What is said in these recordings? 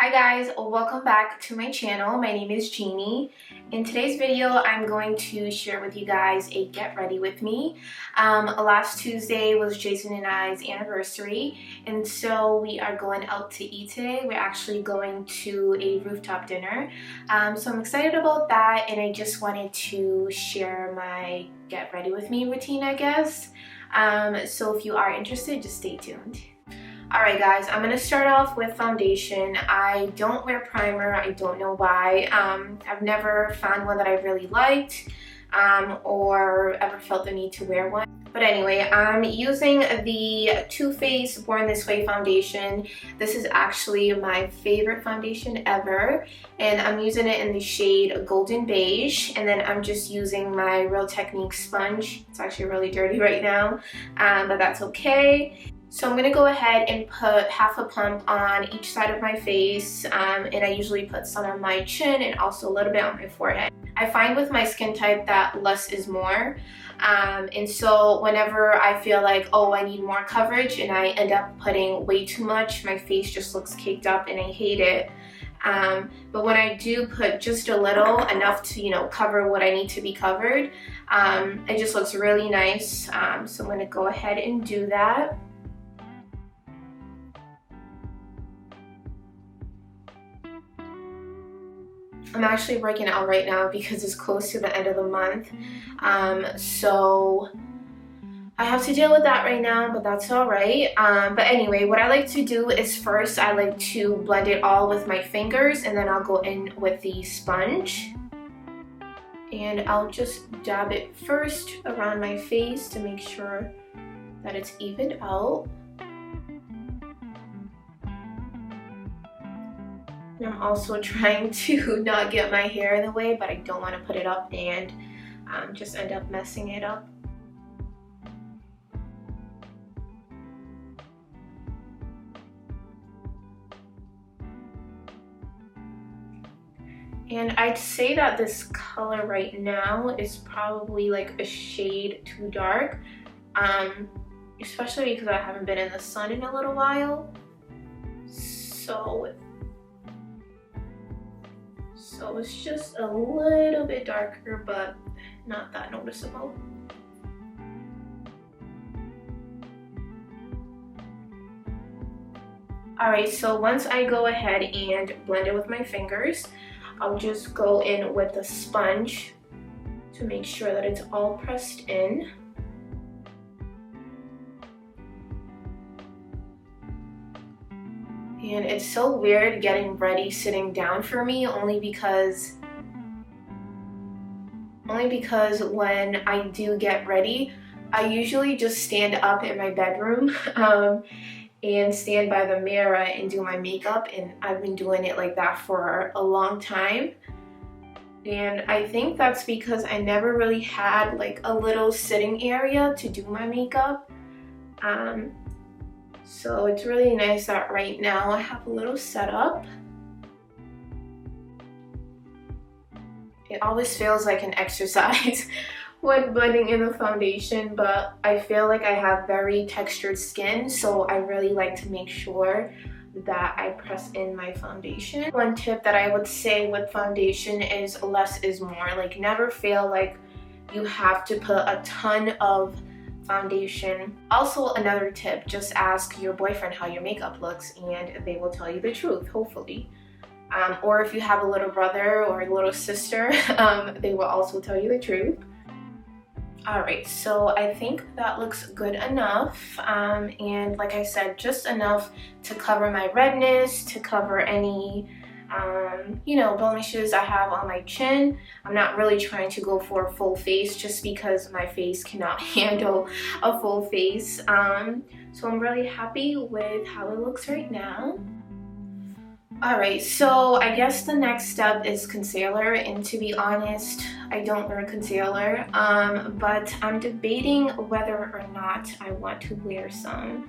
Hi guys, welcome back to my channel. My name is Jeannie. In today's video, I'm going to share with you guys a get ready with me. Last Tuesday was Jason and I's anniversary, and so we are going out to eat today. We're actually going to a rooftop dinner. So I'm excited about that, and I just wanted to share my get ready with me routine, I guess. So if you are interested, just stay tuned. Alright guys, I'm going to start off with foundation. I don't wear primer. I don't know why. I've never found one that I really liked or ever felt the need to wear one. But anyway, I'm using the Too Faced Born This Way foundation. This is actually my favorite foundation ever, and I'm using it in the shade Golden Beige, and then I'm just using my Real Technique sponge. It's actually really dirty right now, but that's okay. So I'm going to go ahead and put half a pump on each side of my face, and I usually put some on my chin and also a little bit on my forehead. I find with my skin type that less is more, and so whenever I feel like, oh, I need more coverage and I end up putting way too much, my face just looks caked up and I hate it. But when I do put just a little, enough to, cover what I need to be covered, it just looks really nice. So I'm going to go ahead and do that. I'm actually working out right now because it's close to the end of the month, so I have to deal with that right now, but that's alright. But anyway, what I like to do is first I like to blend it all with my fingers, and then I'll go in with the sponge, and I'll just dab it first around my face to make sure that it's evened out. And I'm also trying to not get my hair in the way, but I don't want to put it up and just end up messing it up. And I'd say that this color right now is probably like a shade too dark, especially because I haven't been in the sun in a little while. So it's just a little bit darker, but not that noticeable. Alright, so once I go ahead and blend it with my fingers, I'll just go in with a sponge to make sure that it's all pressed in. And it's so weird getting ready sitting down for me, only because when I do get ready, I usually just stand up in my bedroom and stand by the mirror and do my makeup, and I've been doing it like that for a long time. And I think that's because I never really had like a little sitting area to do my makeup. So it's really nice that right now I have a little setup. It always feels like an exercise when blending in the foundation, but I feel like I have very textured skin, so I really like to make sure that I press in my foundation. One tip that I would say with foundation is less is more. Like, never feel like you have to put a ton of foundation. Also, another tip, just ask your boyfriend how your makeup looks and they will tell you the truth, hopefully. Or if you have a little brother or a little sister, they will also tell you the truth. Alright, so I think that looks good enough, and like I said, just enough to cover my redness, to cover any blemishes I have on my chin. I'm not really trying to go for a full face just because my face cannot handle a full face. So I'm really happy with how it looks right now. Alright, so I guess the next step is concealer, and to be honest, I don't wear concealer, but I'm debating whether or not I want to wear some.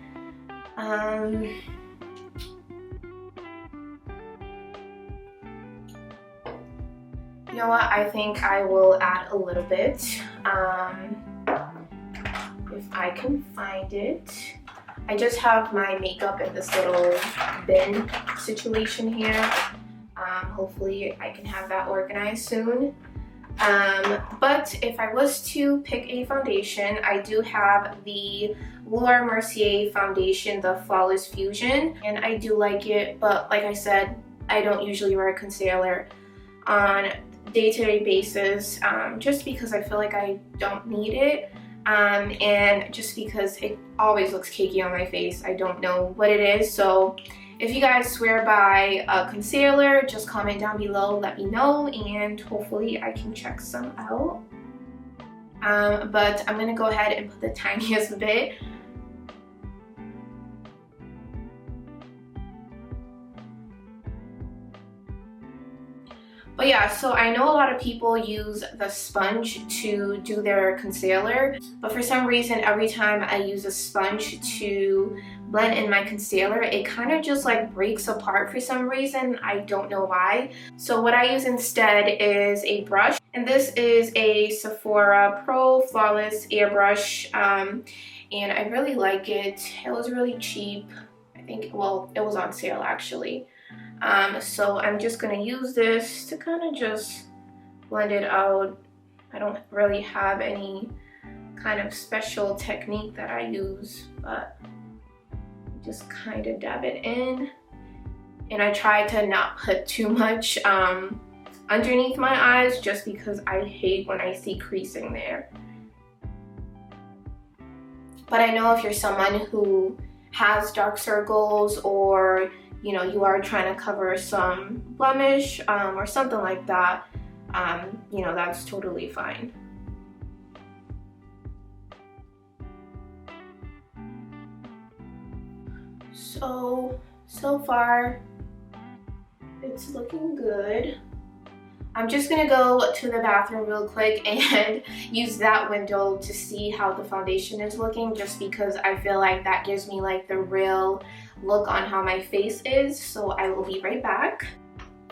You know what, I think I will add a little bit, if I can find it. I just have my makeup in this little bin situation here. Hopefully I can have that organized soon. But if I was to pick a foundation, I do have the Laura Mercier foundation, the Flawless Fusion, and I do like it, but like I said, I don't usually wear concealer on day-to-day basis, just because I feel like I don't need it, and just because it always looks cakey on my face. I don't know what it is. So if you guys swear by a concealer, just comment down below, let me know, and hopefully I can check some out. But I'm gonna go ahead and put the tiniest bit. But yeah, so I know a lot of people use the sponge to do their concealer, but for some reason, every time I use a sponge to blend in my concealer, it kind of just like breaks apart for some reason. I don't know why. So what I use instead is a brush, and this is a Sephora Pro Flawless Airbrush, and I really like it. It was really cheap. I think, well, it was on sale actually. So I'm just gonna use this to kind of just blend it out. I don't really have any kind of special technique that I use, but just kind of dab it in. And I try to not put too much underneath my eyes, just because I hate when I see creasing there. But I know if you're someone who has dark circles, or you know, you are trying to cover some blemish or something like that, you know, that's totally fine. So far, it's looking good. I'm just gonna go to the bathroom real quick and use that window to see how the foundation is looking, just because I feel like that gives me like the real look on how my face is. So I will be right back.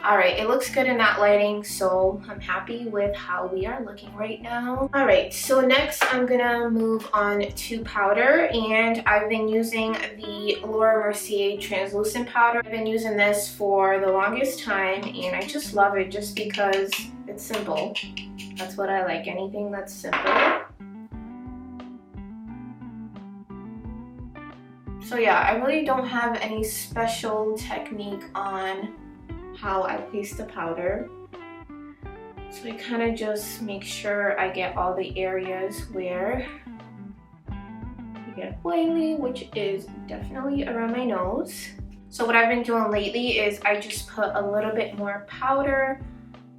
Alright, it looks good in that lighting, so I'm happy with how we are looking right now. Alright, so next I'm gonna move on to powder, and I've been using the Laura Mercier translucent powder. I've been using this for the longest time, and I just love it just because it's simple. That's what I like, anything that's simple. So yeah, I really don't have any special technique on how I place the powder. So I kind of just make sure I get all the areas where I get oily, which is definitely around my nose. So what I've been doing lately is I just put a little bit more powder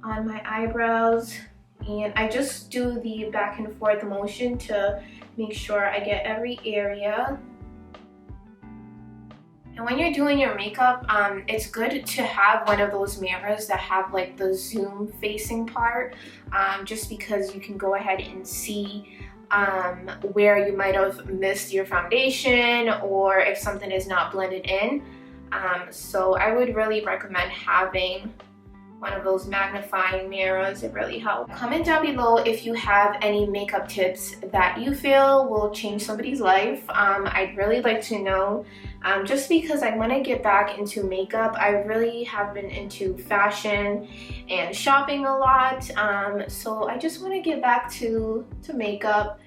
on my eyebrows, and I just do the back and forth motion to make sure I get every area. And when you're doing your makeup, it's good to have one of those mirrors that have like the zoom facing part, just because you can go ahead and see where you might have missed your foundation, or if something is not blended in. So I would really recommend having one of those magnifying mirrors. It really helps. Comment down below if you have any makeup tips that you feel will change somebody's life. I'd really like to know, just because I want to get back into makeup. I really have been into fashion and shopping a lot, so I just want to get back to makeup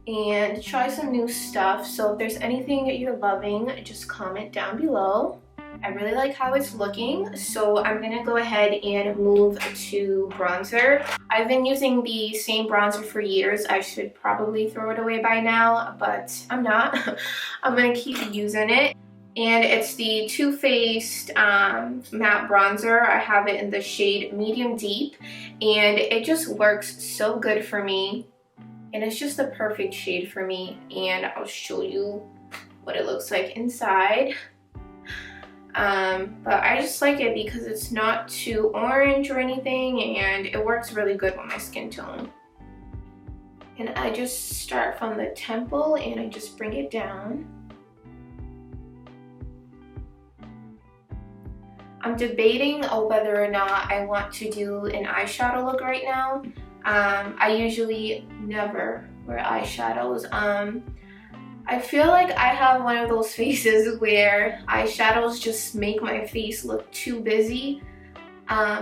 and try some new stuff. So if there's anything that you're loving, just comment down below. I really like how it's looking, so I'm gonna go ahead and move to bronzer. I've been using the same bronzer for years. I should probably throw it away by now, but I'm not. I'm gonna keep using it. And it's the Too Faced matte bronzer. I have it in the shade Medium Deep, and it just works so good for me. And it's just the perfect shade for me, and I'll show you what it looks like inside. But I just like it because it's not too orange or anything, and it works really good with my skin tone. And I just start from the temple and I just bring it down. I'm debating whether or not I want to do an eyeshadow look right now. I usually never wear eyeshadows. I feel like I have one of those faces where eyeshadows just make my face look too busy.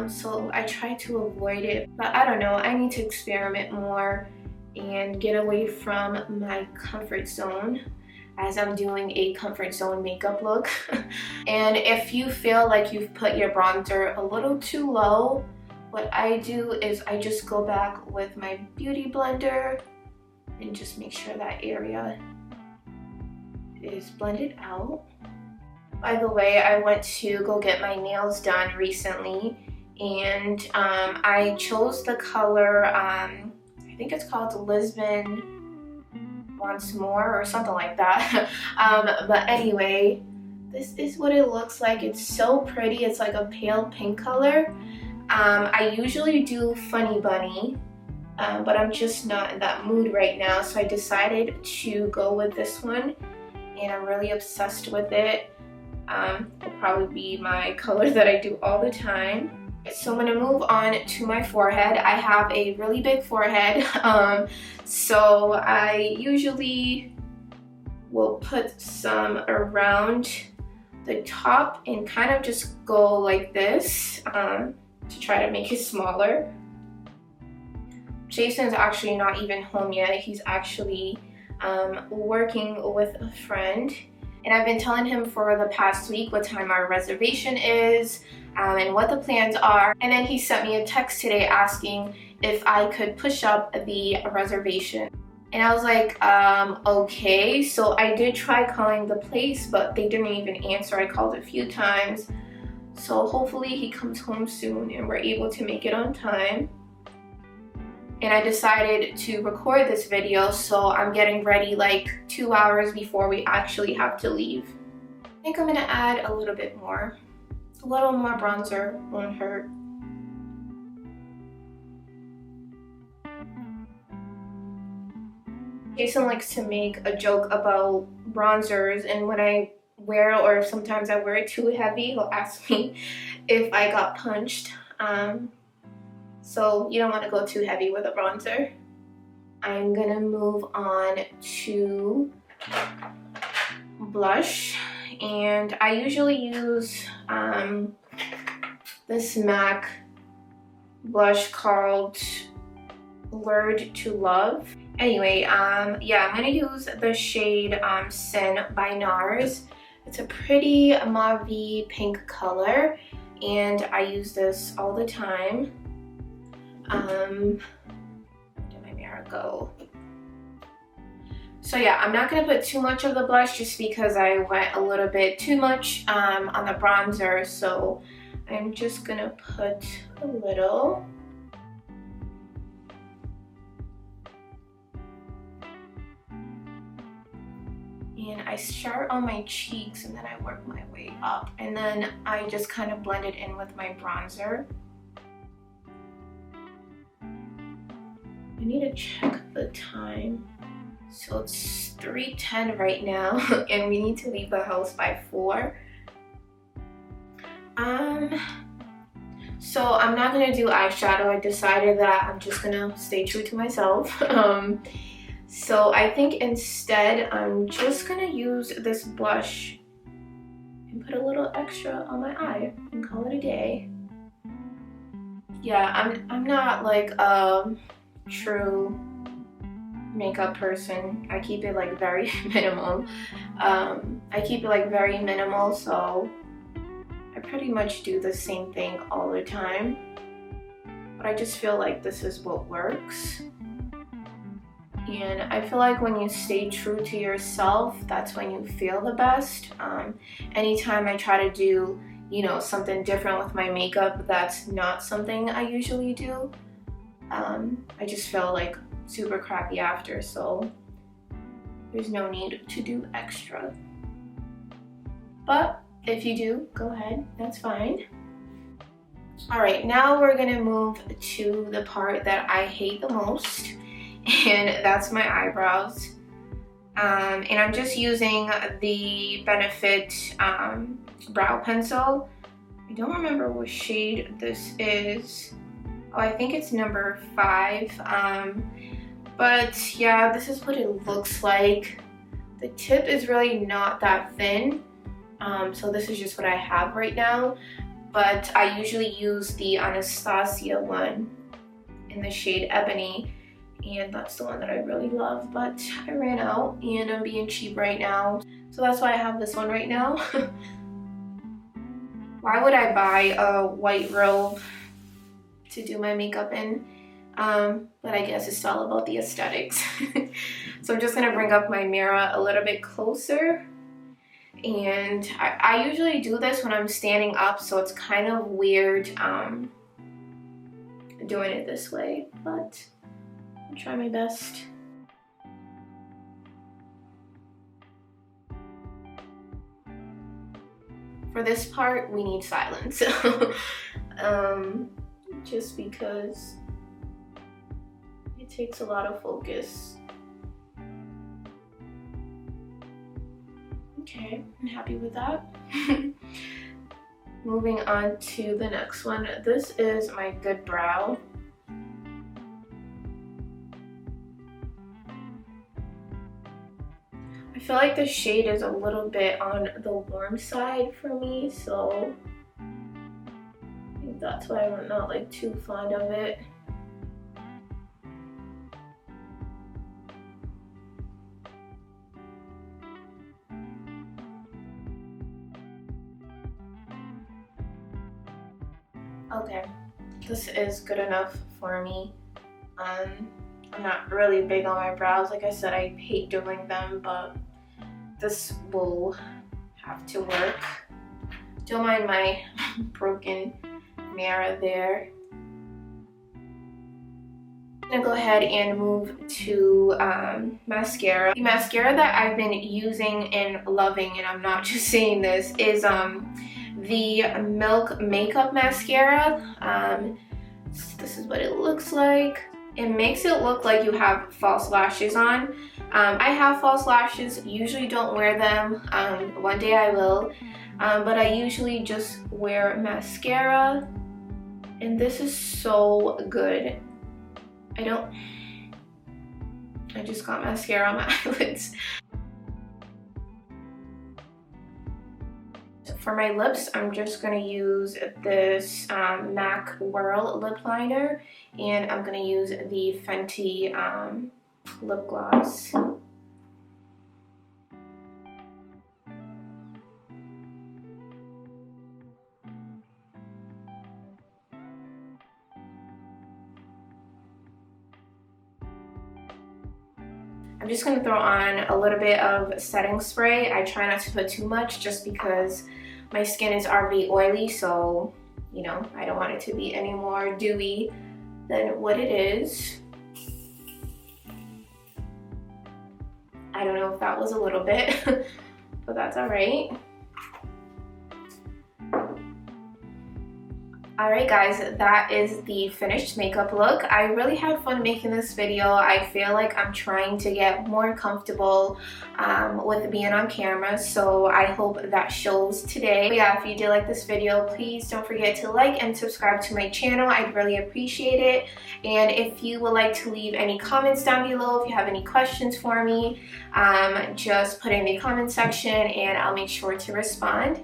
So I try to avoid it, but I don't know, I need to experiment more and get away from my comfort zone as I'm doing a comfort zone makeup look. And if you feel like you've put your bronzer a little too low, what I do is I just go back with my beauty blender and just make sure that area is blended out. By the way, I went to go get my nails done recently, and I chose the color, I think it's called Lisbon Once More or something like that. But anyway, this is what it looks like. It's so pretty. It's like a pale pink color. I usually do Funny Bunny, but I'm just not in that mood right now, so I decided to go with this one, and I'm really obsessed with it. It'll probably be my color that I do all the time. So I'm gonna move on to my forehead. I have a really big forehead, so I usually will put some around the top and kind of just go like this to try to make it smaller. Jason's actually not even home yet. He's actually working with a friend, and I've been telling him for the past week what time our reservation is and what the plans are. And then he sent me a text today asking if I could push up the reservation. And I was like, okay. So I did try calling the place, but they didn't even answer. I called a few times. So hopefully he comes home soon and we're able to make it on time. And I decided to record this video, so I'm getting ready like 2 hours before we actually have to leave. I think I'm gonna add a little bit more. A little more bronzer won't hurt. Jason likes to make a joke about bronzers, and when I wear it, or sometimes I wear it too heavy, he'll ask me if I got punched. So you don't want to go too heavy with a bronzer. I'm gonna move on to blush, and I usually use this MAC blush called Lured to Love. Anyway, yeah, I'm gonna use the shade Sin by NARS. It's a pretty mauve pink color, and I use this all the time. Where did my mirror go? So yeah, I'm not gonna put too much of the blush just because I went a little bit too much on the bronzer, so I'm just gonna put a little. And I start on my cheeks and then I work my way up, and then I just kind of blend it in with my bronzer. I need to check the time. So it's 3:10 right now and we need to leave the house by 4. So I'm not gonna do eyeshadow. I decided that I'm just gonna stay true to myself. So I think instead I'm just gonna use this blush and put a little extra on my eye and call it a day. Yeah, I'm not like true makeup person. I keep it like very minimal. I keep it like very minimal, so I pretty much do the same thing all the time. But I just feel like this is what works. And I feel like when you stay true to yourself, that's when you feel the best. Anytime I try to do, you know, something different with my makeup, that's not something I usually do. I just feel like super crappy after, so there's no need to do extra. But if you do, go ahead, that's fine. All right, now we're gonna move to the part that I hate the most, and that's my eyebrows. And I'm just using the Benefit brow pencil. I don't remember what shade this is. Oh, I think it's number 5. But yeah, this is what it looks like The tip is really not that thin, so this is just what I have right now, but I usually use the Anastasia one in the shade Ebony, and that's the one that I really love, but I ran out and I'm being cheap right now, so that's why I have this one right now. Why would I buy a white robe to do my makeup in? But I guess it's all about the aesthetics. So I'm just gonna bring up my mirror a little bit closer, and I usually do this when I'm standing up, so it's kind of weird doing it this way, but I'll try my best. For this part, we need silence. Just because it takes a lot of focus. Okay, I'm happy with that. Moving on to the next one. This is my Good Brow. I feel like the shade is a little bit on the warm side for me, so I think that's why I'm not like too fond of it. Okay, this is good enough for me. I'm not really big on my brows. Like I said, I hate doing them, but this will have to work. Don't mind my broken mirror there. I'm gonna go ahead and move to mascara. The mascara that I've been using and loving, and I'm not just saying this, is the Milk Makeup Mascara. This is what it looks like. It makes it look like you have false lashes on. I have false lashes, usually don't wear them. One day I will, but I usually just wear mascara, and this is so good. I just got mascara on my eyelids. For my lips, I'm just gonna use this MAC Whirl lip liner, and I'm gonna use the Fenty lip gloss. I'm just gonna throw on a little bit of setting spray. I try not to put too much just because my skin is already oily, so you know, I don't want it to be any more dewy than what it is. I don't know if that was a little bit, but that's all right. Alright guys, that is the finished makeup look. I really had fun making this video. I feel like I'm trying to get more comfortable with being on camera, so I hope that shows today. But yeah, if you did like this video, please don't forget to like and subscribe to my channel. I'd really appreciate it. And if you would like to leave any comments down below, if you have any questions for me, just put it in the comment section and I'll make sure to respond.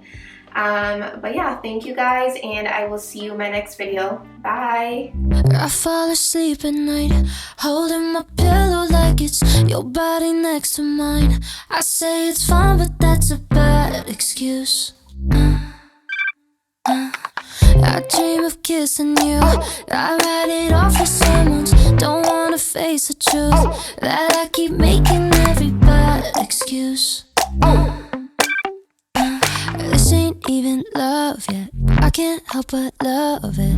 But yeah, thank you guys, and I will see you in my next video. Bye! I fall asleep at night, holding my pillow like it's your body next to mine. I say it's fine, but that's a bad excuse. I dream of kissing you, I write it off as someone's. Don't wanna face the truth that I keep making every bad excuse. This ain't even love yet, I can't help but love it.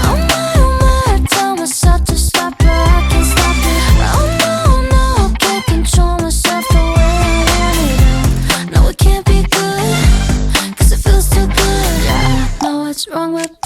Oh my, I tell myself to stop, but I can't stop it. Oh no, I can't control myself the way I want it. No, it can't be good, cause it feels too good. Yeah, I know what's wrong with